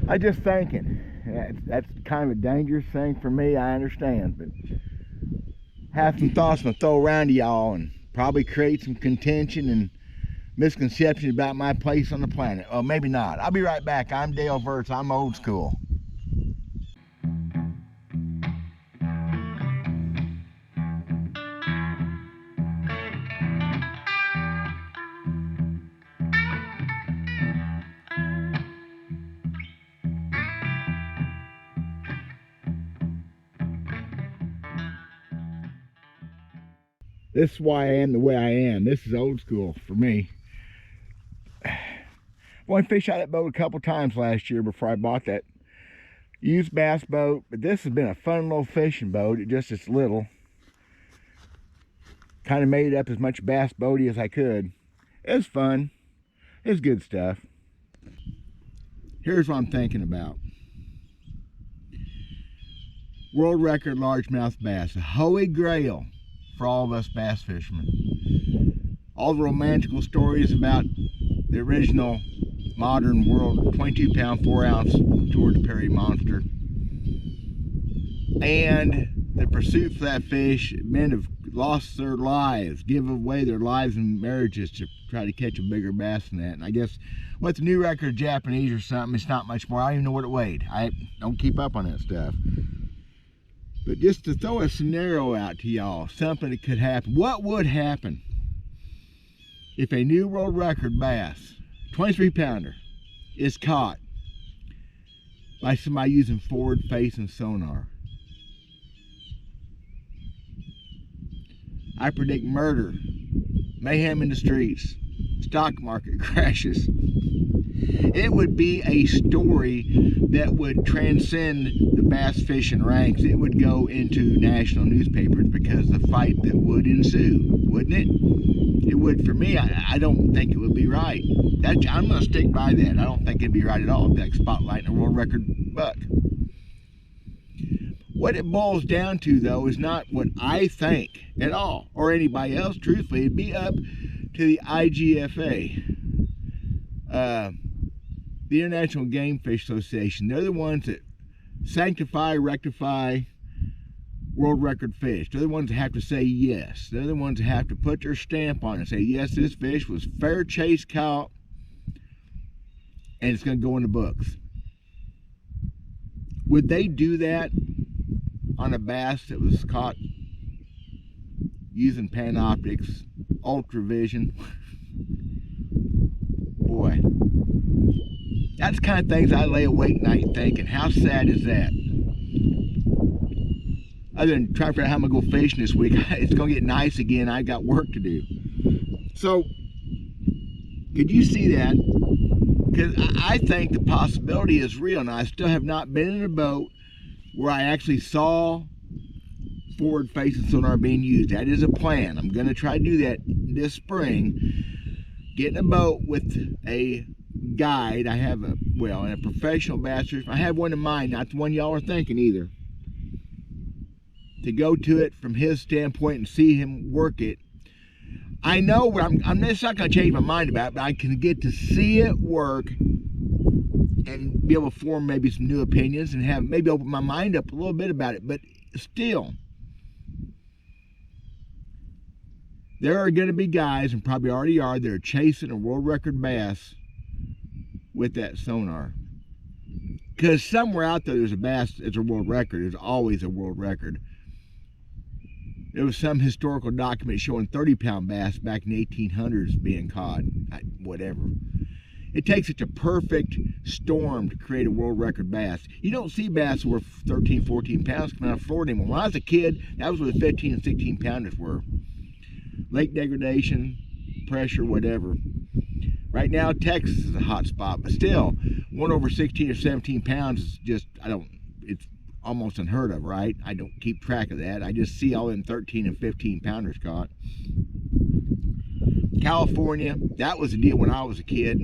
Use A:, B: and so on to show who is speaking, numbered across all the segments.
A: I just thinking, that's kind of a dangerous thing for me, I understand, but have some thoughts I'm gonna throw around to y'all and probably create some contention and misconceptions about my place on the planet. Well, maybe not. I'll be right back. I'm Dale Verts. I'm old school. This is why I am the way I am. This is old school for me. I only fished out that boat a couple times last year before I bought that used bass boat, but this has been a fun little fishing boat. It's little. Kind of made it up as much bass boaty as I could. It was fun. It was good stuff. Here's what I'm thinking about. World record largemouth bass, the holy grail for all of us bass fishermen. All the romantical stories about the original modern world 22-pound 4-ounce George Perry monster, and the pursuit for that fish. Men have lost their lives, give away their lives and marriages to try to catch a bigger bass than that. And I guess what's the new record, Japanese or something, it's not much more. I don't even know what it weighed. I don't keep up on that stuff. But just to throw a scenario out to y'all, something that could happen. What would happen if a new world record bass, 23-pounder, is caught by somebody using forward-facing sonar? I predict murder, mayhem in the streets, stock market crashes. It would be a story that would transcend the bass fishing ranks. It would go into national newspapers because of the fight that would ensue, wouldn't it? It would for me. I don't think it would be right. I'm going to stick by that. I don't think it'd be right at all. It'd be like spotlighting a world record buck. What it boils down to, though, is not what I think at all, or anybody else, truthfully. It'd be up to the IGFA, the International Game Fish Association. They're the ones that sanctify, rectify world record fish. They're the ones that have to say yes. They're the ones that have to put their stamp on it and say, yes, this fish was fair chase caught, and it's going to go in the books. Would they do that on a bass that was caught using Panoptics, Ultravision? Boy, that's the kind of things I lay awake at night thinking. How sad is that? Other than trying to figure out how I'm going to go fishing this week, it's going to get nice again. I got work to do. So, could you see that? Because I think the possibility is real. Now, I still have not been in a boat where I actually saw forward-facing sonar being used. That is a plan. I'm going to try to do that this spring. Get in a boat with a guide. I have a professional bass fisherman. I have one in mind, not the one y'all are thinking either. To go to it from his standpoint and see him work it. I know what I'm just not going to change my mind about it, but I can get to see it work and be able to form maybe some new opinions and have maybe open my mind up a little bit about it. But still, there are going to be guys, and probably already are, that are chasing a world record bass with that sonar. Because somewhere out there there's a bass that's a world record. There's always a world record. There was some historical document showing 30-pound bass back in the 1800s being caught. Whatever. It takes such a perfect storm to create a world record bass. You don't see bass worth 13, 14 pounds coming out of Florida anymore. When I was a kid, that was where the 15 and 16 pounders were. Lake degradation, pressure, whatever. Right now, Texas is a hot spot, but still, one over 16 or 17 pounds is just, it's almost unheard of, right? I don't keep track of that. I just see all them 13 and 15 pounders caught. California, that was the deal when I was a kid.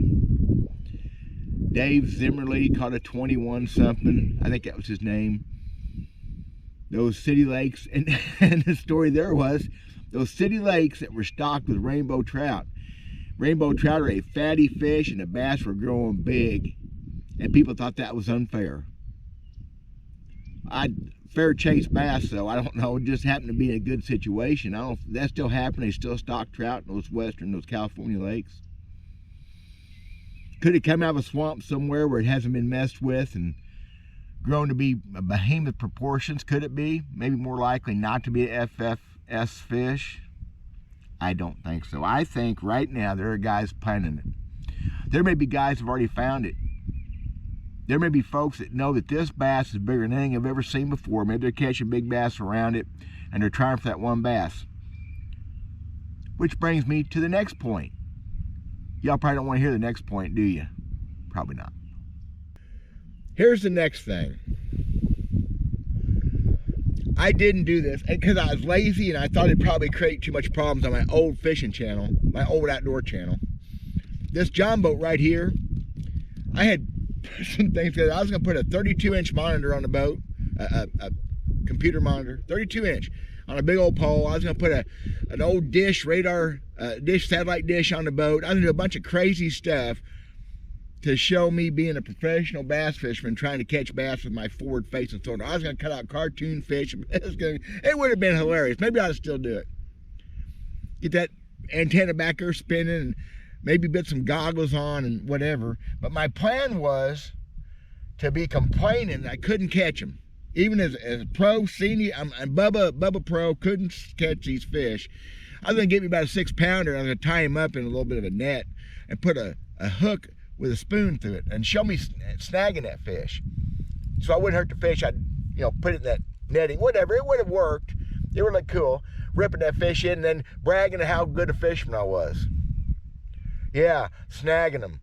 A: Dave Zimmerly caught a 21 something. I think that was his name. Those city lakes, and the story there was, those city lakes that were stocked with rainbow trout. Rainbow trout are a fatty fish, and the bass were growing big. and people thought that was unfair. Fair chase bass, though, I don't know, it just happened to be in a good situation. I don't know if that's still happening. They still stock trout in those California lakes. Could it come out of a swamp somewhere where it hasn't been messed with and grown to be behemoth proportions? Could it be? Maybe more likely not to be a FFS fish. I don't think so. I think right now there are guys planning it. There may be guys who have already found it. There may be folks that know that this bass is bigger than anything I've ever seen before. Maybe they're catching big bass around it and they're trying for that one bass. Which brings me to the next point. Y'all probably don't want to hear the next point, do you? Probably not. Here's the next thing. I didn't do this because I was lazy and I thought it'd probably create too much problems on my old fishing channel, my old outdoor channel. This John boat right here, I had some things together. I was going to put a 32-inch monitor on the boat, a computer monitor, 32-inch, on a big old pole. I was going to put an old dish satellite dish on the boat. I was going to do a bunch of crazy stuff to show me being a professional bass fisherman trying to catch bass with my forward-facing sonar. I was going to cut out cartoon fish. It would have been hilarious. Maybe I ought to still do it. Get that antenna back there spinning and maybe put some goggles on and whatever. But my plan was to be complaining that I couldn't catch them. Even as a pro, senior, I'm Bubba Pro, couldn't catch these fish. I was going to get me about a 6-pounder. I was going to tie him up in a little bit of a net and put a hook with a spoon through it and show me snagging that fish. So I wouldn't hurt the fish. I'd, put it in that netting, whatever. It would have worked. It would look cool. Ripping that fish in and then bragging to how good a fisherman I was. Yeah, snagging them.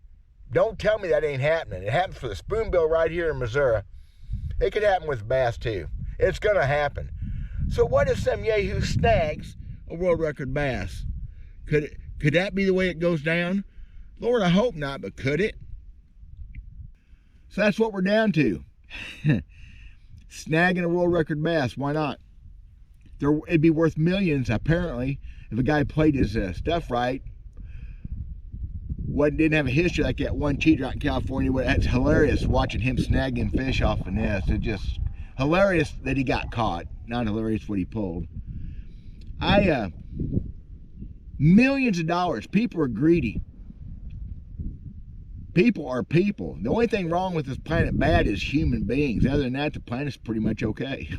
A: Don't tell me that ain't happening. It happens for the spoonbill right here in Missouri. It could happen with bass too. It's gonna happen. So what if some yahoo snags a world record bass? Could that be the way it goes down? Lord, I hope not, but could it? So that's what we're down to. Snagging a world record bass, why not? It'd be worth millions, apparently, if a guy played his stuff right. Didn't have a history like that one cheater out in California. That's hilarious watching him snagging fish off the nest. It's just hilarious that he got caught. Not hilarious what he pulled. Millions of dollars. People are greedy. People are people. The only thing wrong with this planet bad is human beings. Other than that, the planet's pretty much okay.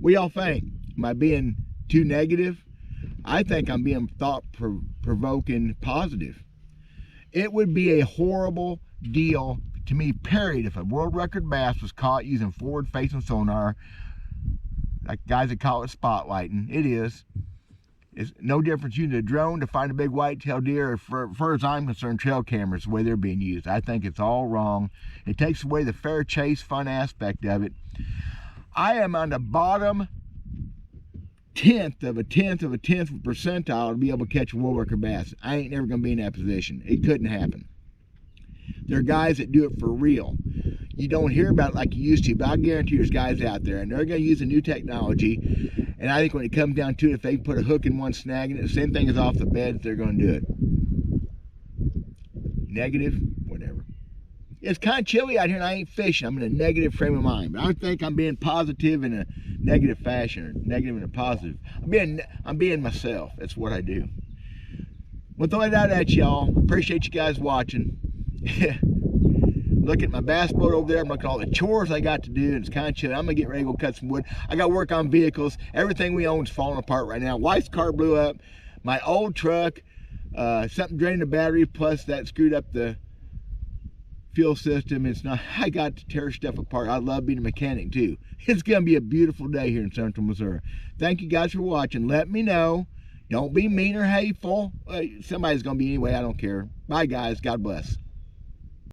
A: What y'all think? Am I being too negative? I think I'm being thought-provoking positive. It would be a horrible deal to me, period, if a world record bass was caught using forward-facing sonar, like guys that call it spotlighting. It is. It's no difference using a drone to find a big whitetail deer, or for far as I'm concerned, trail cameras, the way they're being used. I think it's all wrong. It takes away the fair chase fun aspect of it. I am on the bottom tenth of a percentile to be able to catch a world record bass. I ain't never going to be in that position. It couldn't happen. There are guys that do it for real. You don't hear about it like you used to, but I guarantee there's guys out there, and they're going to use the new technology. And I think when it comes down to it, if they can put a hook in one, snagging it, the same thing as off the bed, they're going to do it. Negative, whatever. It's kind of chilly out here, and I ain't fishing. I'm in a negative frame of mind, but I don't think I'm being positive in a negative fashion, or negative in a positive. I'm being myself. That's what I do. We'll throw it out at y'all. Appreciate you guys watching. Look at my bass boat over there. I'm looking at all the chores I got to do, and it's kind of chilly. I'm gonna get ready to go cut some wood. I got to work on vehicles. Everything we own is falling apart right now. Wife's car blew up. My old truck, something drained the battery, plus that screwed up the fuel system. It's not. I got to tear stuff apart. I love being a mechanic too. It's gonna be a beautiful day here in Central Missouri. Thank you guys for watching. Let me know. Don't be mean or hateful. Somebody's gonna be anyway. I don't care. Bye guys. God bless.